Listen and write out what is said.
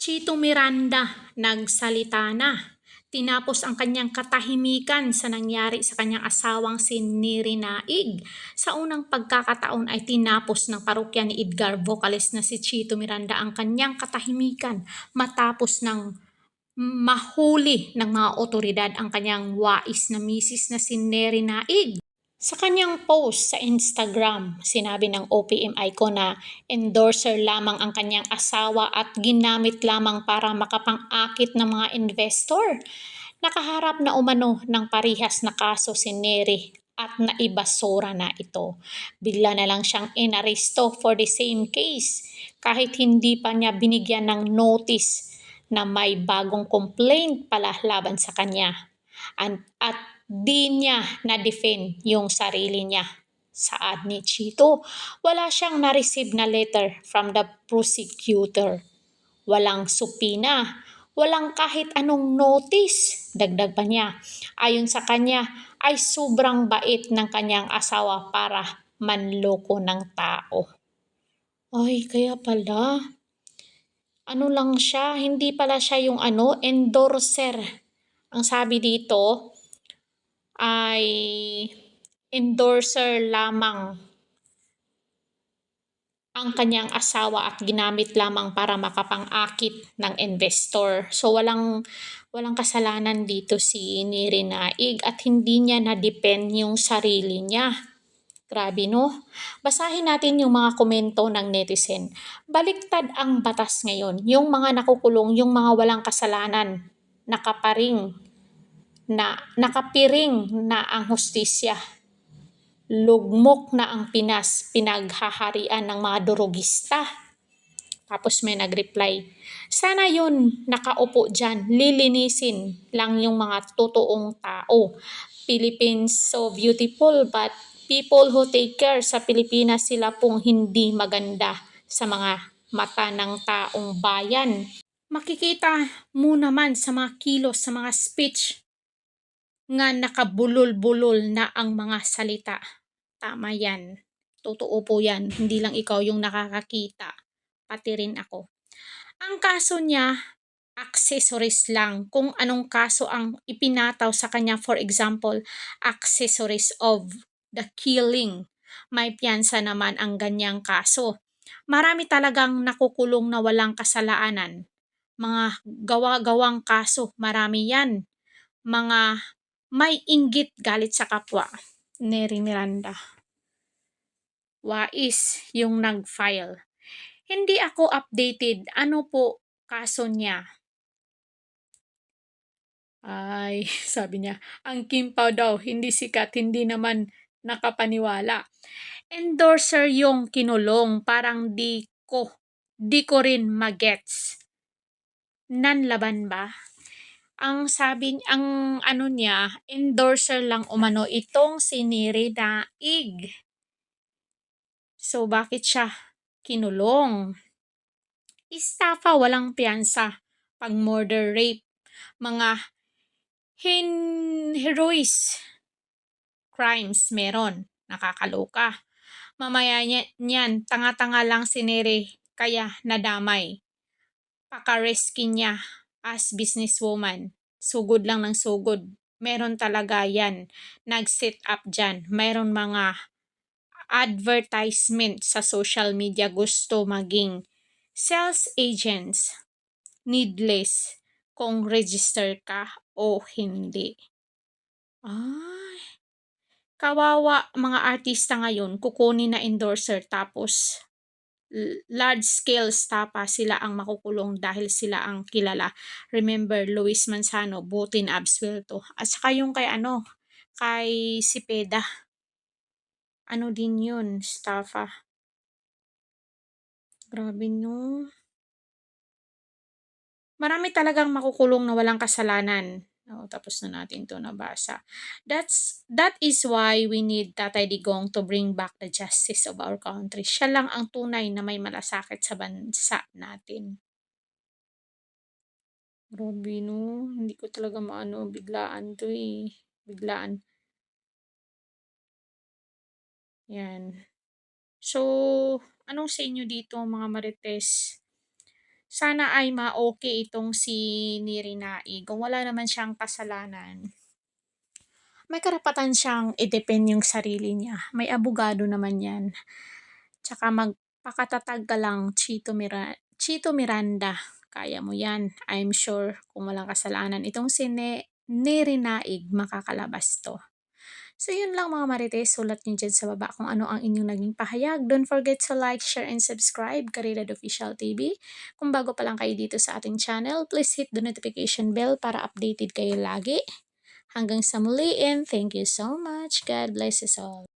Chito Miranda nagsalita na. Tinapos ang kanyang katahimikan sa nangyari sa kanyang asawang si Neri Naig. Sa unang pagkakataon ay tinapos ng parokya ni Edgar vocalist na si Chito Miranda ang kanyang katahimikan matapos ng mahuli ng mga otoridad ang kanyang wais na misis na si Neri Naig. Sa kanyang post sa Instagram, sinabi ng OPM icon na endorser lamang ang kanyang asawa at ginamit lamang para makapang-akit ng mga investor. Nakaharap na umano ng parihas na kaso si Neri at naibasura na ito. Bigla na lang siyang inaresto for the same case kahit hindi pa niya binigyan ng notice na may bagong complaint pala laban sa kanya. At di niya na-defend yung sarili niya. Saad ni Chito, wala siyang na-receive na letter from the prosecutor. Walang supina, walang kahit anong notice. Dagdag pa niya, ayon sa kanya ay sobrang bait ng kanyang asawa para manloko ng tao. Ay, kaya pala. Ano lang siya, hindi pala siya yung endorser. Ang sabi dito ay endorser lamang ang kanyang asawa at ginamit lamang para makapang-akit ng investor. So walang kasalanan dito si Neri Naig at hindi niya na-depend yung sarili niya. Grabe no? Basahin natin yung mga komento ng netizen. Baliktad ang batas ngayon. Yung mga nakukulong, yung mga walang kasalanan, nakapiring na ang hustisya. Lugmok na ang Pinas, pinaghaharian ng mga durugista. Tapos may nag-reply, sana yun nakaupo dyan, lilinisin lang yung mga totoong tao. Philippines so beautiful but people who take care sa Pilipinas sila pong hindi maganda sa mga mata ng taong bayan. Makikita mo naman sa mga kilos, sa mga speech nga nakabulol-bulol na ang mga salita. Tama yan. Totoo po yan. Hindi lang ikaw yung nakakakita. Pati rin ako. Ang kaso niya, accessories lang. Kung anong kaso ang ipinataw sa kanya, for example, accessories of the killing. May piyansa naman ang ganyang kaso. Marami talagang nakukulong na walang kasalanan. Mga gawa-gawang kaso, marami yan. Mga may inggit galit sa kapwa. Neri Miranda. Wais yung nag-file. Hindi ako updated. Ano po kaso niya? Ay, sabi niya, ang Kim Pao daw, hindi sikat, hindi naman nakapaniwala. Endorser yung kinulong, parang di ko rin magets. Nanlaban ba? Ang sabi, ang niya, endorser lang umano itong si Neri Naig. So, bakit siya kinulong? Estafa, walang piyansa. Pag murder, rape, mga heroes crimes meron. Nakakaloka. Mamaya niyan, tanga-tanga lang si Neri, kaya nadamay. Paka-rescue niya as businesswoman. Sugod lang ng sugod. Meron talaga yan. Nag-set up dyan. Meron mga advertisement sa social media gusto maging sales agents. Needless kung register ka o hindi. Ay, kawawa mga artista ngayon, kukunin na endorser tapos large scale stapa sila ang makukulong dahil sila ang kilala. Remember, Luis Manzano, Butin Absuelto. At saka yung kay Cepeda. Ano din yun, staffa. Grabe no. Marami talagang makukulong na walang kasalanan. Tapos na natin to nabasa. That is why we need Tatay Digong to bring back the justice of our country. Siya lang ang tunay na may malasakit sa bansa natin. Grabe no, hindi ko talaga maano, biglaan to eh. Biglaan. Yan. So, anong sa inyo dito mga Marites? Sana ay ma-okey itong si Neri Naig kung wala naman siyang kasalanan. May karapatan siyang i-defend yung sarili niya, may abogado naman 'yan. Tsaka magpakatatag ka lang, Chito Miranda, kaya mo 'yan. I'm sure kung walang kasalanan itong si Neri Naig, makakalabas 'to. So yun lang mga marites, sulat niyo dyan sa baba kung ano ang inyong naging pahayag. Don't forget to like, share, and subscribe, Karidad Official TV. Kung bago pa lang kayo dito sa ating channel, please hit the notification bell para updated kayo lagi. Hanggang sa muli and thank you so much. God bless us all.